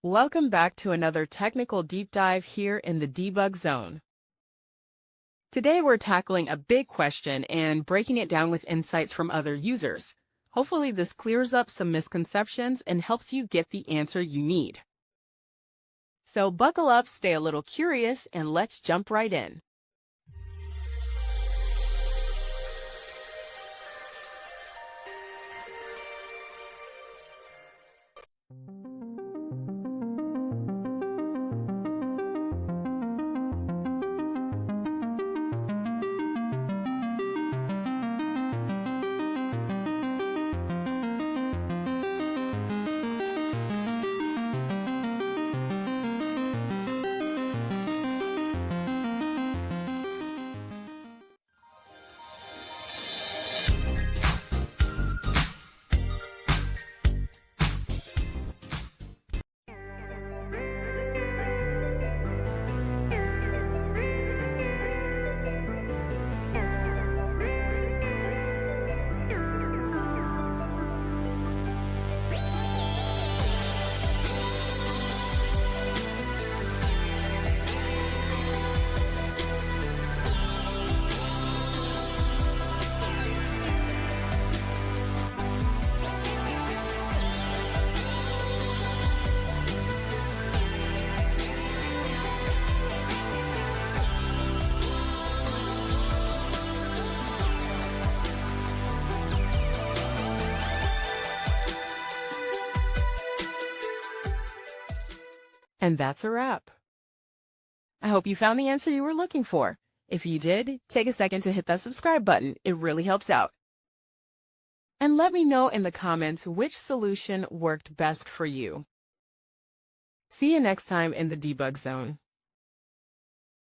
Welcome back to another technical deep dive here in the debug zone. Today we're tackling a big question and breaking it down with insights from other users. Hopefully this clears up some misconceptions and helps you get the answer you need. So buckle up, stay a little curious, and let's jump right in. And that's a wrap. I hope you found the answer you were looking for. If you did, take a second to hit that subscribe button. It really helps out. And let me know in the comments which solution worked best for you. See you next time in the debug zone.